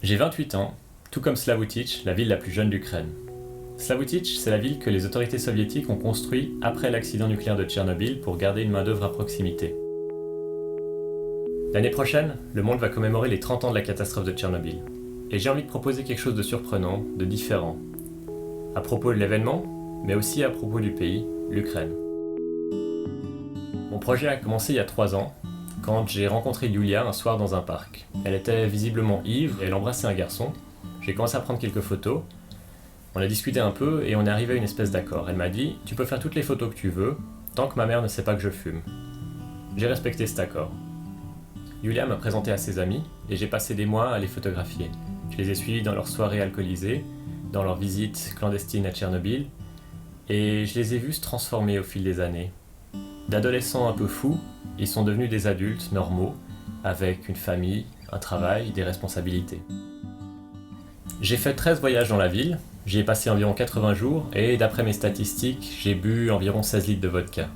J'ai 28 ans, tout comme Slavutych, la ville la plus jeune d'Ukraine. Slavutych, c'est la ville que les autorités soviétiques ont construite après l'accident nucléaire de Tchernobyl pour garder une main-d'œuvre à proximité. L'année prochaine, le monde va commémorer les 30 ans de la catastrophe de Tchernobyl. Et j'ai envie de proposer quelque chose de surprenant, de différent. À propos de l'événement, mais aussi à propos du pays, l'Ukraine. Mon projet a commencé il y a 3 ans, quand j'ai rencontré Yulia un soir dans un parc. Elle était visiblement ivre et elle embrassait un garçon. J'ai commencé à prendre quelques photos. On a discuté un peu et on est arrivé à une espèce d'accord. Elle m'a dit « Tu peux faire toutes les photos que tu veux, tant que ma mère ne sait pas que je fume ». J'ai respecté cet accord. Yulia m'a présenté à ses amis et j'ai passé des mois à les photographier. Je les ai suivis dans leurs soirées alcoolisées, dans leurs visites clandestines à Tchernobyl, et je les ai vus se transformer au fil des années. D'adolescents un peu fous, ils sont devenus des adultes normaux, avec une famille, un travail, des responsabilités. J'ai fait 13 voyages dans la ville, j'y ai passé environ 80 jours, et d'après mes statistiques, j'ai bu environ 16 litres de vodka.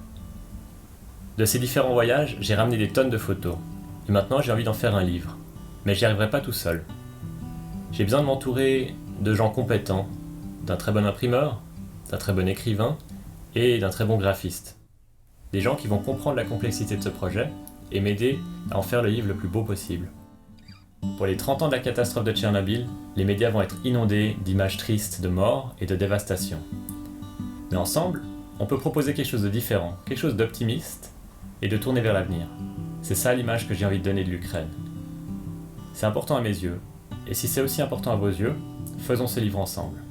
De ces différents voyages, j'ai ramené des tonnes de photos, et maintenant j'ai envie d'en faire un livre. Mais j'y arriverai pas tout seul. J'ai besoin de m'entourer de gens compétents, d'un très bon imprimeur, d'un très bon écrivain, et d'un très bon graphiste. Des gens qui vont comprendre la complexité de ce projet et m'aider à en faire le livre le plus beau possible. Pour les 30 ans de la catastrophe de Tchernobyl, les médias vont être inondés d'images tristes de mort et de dévastation. Mais ensemble, on peut proposer quelque chose de différent, quelque chose d'optimiste et de tourner vers l'avenir. C'est ça l'image que j'ai envie de donner de l'Ukraine. C'est important à mes yeux, et si c'est aussi important à vos yeux, faisons ce livre ensemble.